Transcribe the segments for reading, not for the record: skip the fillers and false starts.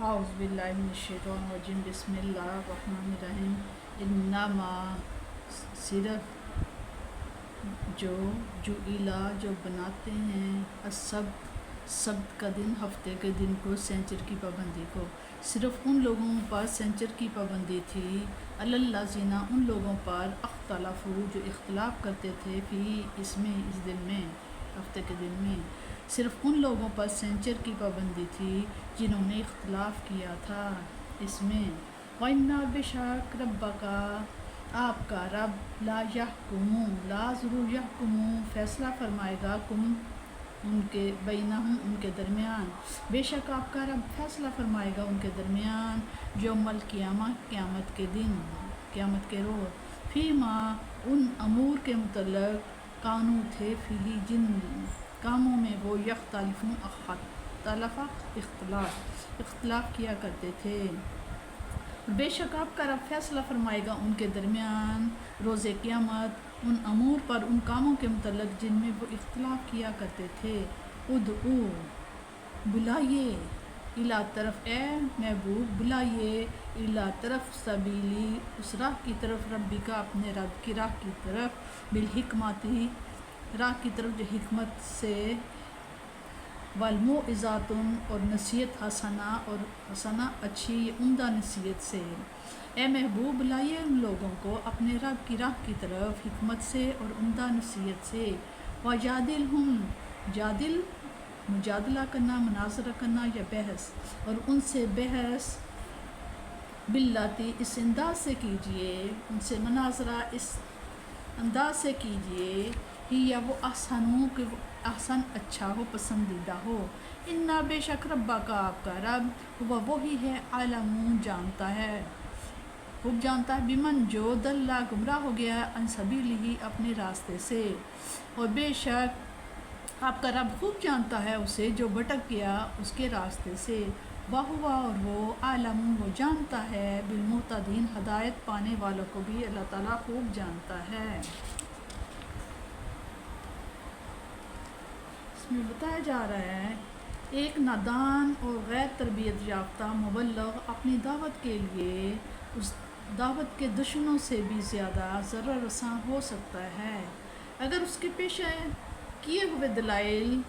اعوذ باللہ من الشیطان الرجیم بسم اللہ الرحمن الرحیم انما صرف جو بناتے ہیں سبت کا دن، ہفتے کے دن کو، سینچر کی پابندی کو، صرف ان لوگوں پر سینچر کی پابندی تھی، الذین ان لوگوں پر اختلافو جو اختلاف کرتے تھے، فی اس دن میں، ہفتے کے دن میں، صرف ان لوگوں پر سینچر کی پابندی تھی جنہوں نے اختلاف کیا تھا اس میں۔ وَإِنَّ بِشَكْ رَبَّكَ آپ کا رب لا ضرور یحکموں فیصلہ فرمائے گا، ان کے بینہم ان کے درمیان، بے شک آپ کا رب فیصلہ فرمائے گا ان کے درمیان، یوم القیامہ قیامت کے دن، قیامت کے روز، فیما ان امور کے متعلق، کانو تھے فیہ جن کاموں میں وہ، یختلفون اختلاف کیا کرتے تھے، بے شک آپ کا رب فیصلہ فرمائے گا ان کے درمیان روز قیامت ان امور پر، ان کاموں کے متعلق جن میں وہ اختلاف کیا کرتے تھے۔ ادعو بلائیے، الا طرف اے محبوب بلائیے، الا طرف سبیلی اس راہ کی طرف، ربی کا اپنے رب کی راہ کی طرف، بالحکمتی راہ کی طرف جو حکمت سے، والموعظات اور نصیحت حسنہ، اور حسنہ اچھی عمدہ نصیحت سے۔ اے محبوب بلائیے ان لوگوں کو اپنے رب کی راہ کی طرف حکمت سے اور عمدہ نصیحت سے، وجادلہم مجادلہ کرنا، مناظرہ کرنا یا بحث، اور ان سے بحث، باللاتی اس انداز سے کیجئے، ان سے مناظرہ اس انداز سے کیجئے، ہی یا وہ احسن ہو کہ وہ احسن اچھا ہو، پسندیدہ ہو، انا بے شک ربا کا آپ کا رب، وہ وہی ہے، عالم جانتا ہے، خوب جانتا ہے، بمن جو دلہ گمراہ ہو گیا ان سبیلہ اپنے راستے سے، اور بے شک آپ کا رب خوب جانتا ہے اسے جو بھٹک گیا اس کے راستے سے، وہوا اور وہ، عالم وہ جانتا ہے، بالمہتدین ہدایت پانے والوں کو بھی اللہ تعالیٰ خوب جانتا ہے۔ اس میں بتایا جا رہا ہے ایک نادان اور غیر تربیت یافتہ مبلغ اپنی دعوت کے لیے اس دعوت کے دشمنوں سے بھی زیادہ ضرر رساں ہو سکتا ہے اگر اس کے پیش کیے ہوئے دلائل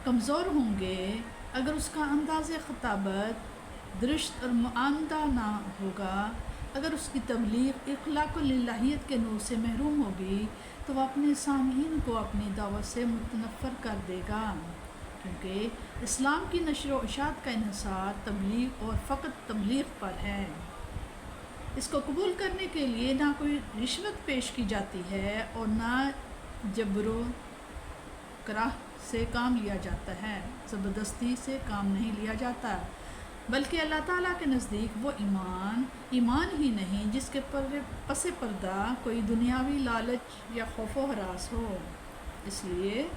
کمزور ہوں گے، اگر اس کا انداز خطابت درست اور معاندہ نہ ہوگا، اگر اس کی تبلیغ اخلاق الہیت کے نور سے محروم ہوگی، تو وہ اپنے سامعین کو اپنی دعوت سے متنفر کر دے گا، کیونکہ اسلام کی نشر و اشاعت کا انحصار تبلیغ اور فقط تبلیغ پر ہے۔ اس کو قبول کرنے کے لیے نہ کوئی رشوت پیش کی جاتی ہے اور نہ جبر و کراہ سے کام لیا جاتا ہے، زبردستی سے کام نہیں لیا جاتا، بلکہ اللہ تعالیٰ کے نزدیک وہ ایمان ہی نہیں جس کے پس پردہ کوئی دنیاوی لالچ یا خوف و ہراس ہو۔ اس لیے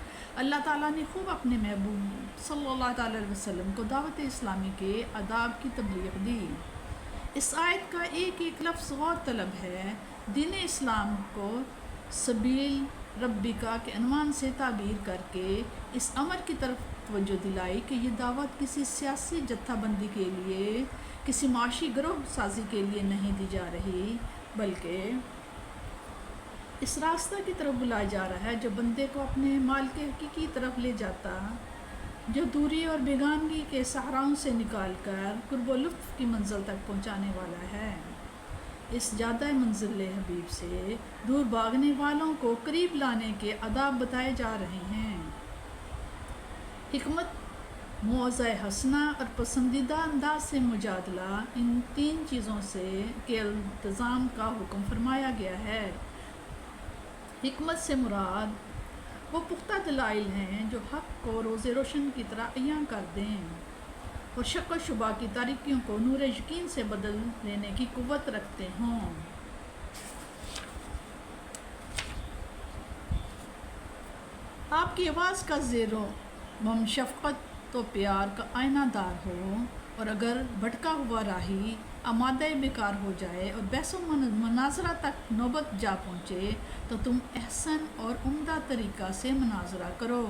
اللہ تعالیٰ نے خوب اپنے محبوب صلی اللہ تعالی علیہ وسلم کو دعوت اسلامی کے آداب کی تبلیغ دی۔ اس آیت کا ایک ایک لفظ غور طلب ہے۔ دین اسلام کو سبیل ربکا کے عنوان سے تعبیر کر کے اس امر کی طرف توجہ دلائی کہ یہ دعوت کسی سیاسی جتھہ بندی کے لیے، کسی معاشی گروہ سازی کے لیے نہیں دی جا رہی، بلکہ اس راستہ کی طرف بلایا جا رہا ہے جو بندے کو اپنے مال کے حقیقی طرف لے جاتا، جو دوری اور بیگانگی کے صحراؤں سے نکال کر قرب و لطف کی منزل تک پہنچانے والا ہے۔ اس جادہ منزل حبیب سے دور بھاگنے والوں کو قریب لانے کے آداب بتائے جا رہے ہیں۔ حکمت، موعظہ حسنہ اور پسندیدہ انداز سے مجادلہ، ان تین چیزوں سے کے التزام کا حکم فرمایا گیا ہے۔ حکمت سے مراد وہ پختہ دلائل ہیں جو حق کو روز روشن کی طرح عیاں کر دیں اور شک و شبہ کی تاریکیوں کو نور یقین سے بدل لینے کی قوت رکھتے ہوں۔ آپ کی آواز کا زیر و بم شفقت و پیار کا آئینہ دار ہو، اور اگر بھٹکا ہوا راہی آمادہ بیکار ہو جائے اور بحث و مناظرہ تک نوبت جا پہنچے، تو تم احسن اور عمدہ طریقہ سے مناظرہ کرو،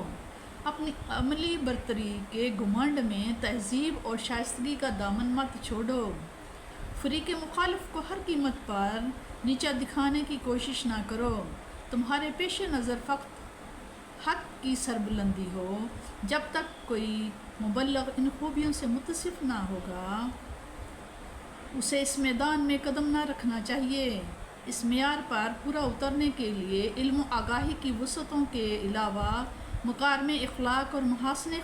اپنی عملی برتری کے گھمنڈ میں تہذیب اور شائستگی کا دامن مت چھوڑو۔ فریق مخالف کو ہر قیمت پر نیچا دکھانے کی کوشش نہ کرو۔ تمہارے پیش نظر فقط حق کی سربلندی ہو۔ جب تک کوئی مبلغ ان خوبیوں سے متصف نہ ہوگا اسے اس میدان میں قدم نہ رکھنا چاہیے۔ اس معیار پر پورا اترنے کے لیے علم و آگاہی کی وسعتوں کے علاوہ مکارم اخلاق اور محاسن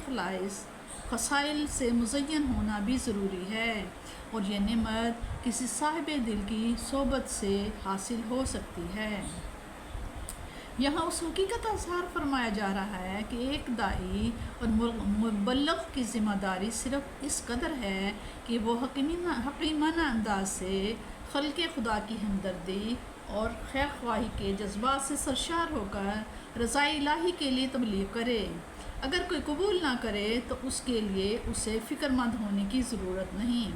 خصائل سے مزین ہونا بھی ضروری ہے، اور یہ نعمت کسی صاحب دل کی صحبت سے حاصل ہو سکتی ہے۔ یہاں اس حقیقت کا اظہار فرمایا جا رہا ہے کہ ایک داعی اور مبلغ کی ذمہ داری صرف اس قدر ہے کہ وہ حکیمانہ انداز سے خلق خدا کی ہمدردی اور خیر خواہی کے جذبات سے سرشار ہو کر رضائے الہی کے لیے تبلیغ کرے۔ اگر کوئی قبول نہ کرے تو اس کے لیے اسے فکر مند ہونے کی ضرورت نہیں۔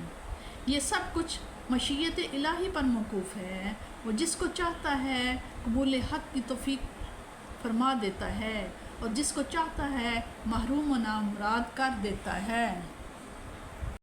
یہ سب کچھ مشیت الہی پر موقوف ہے۔ وہ جس کو چاہتا ہے قبول حق کی توفیق فرما دیتا ہے، اور جس کو چاہتا ہے محروم و نامراد کر دیتا ہے۔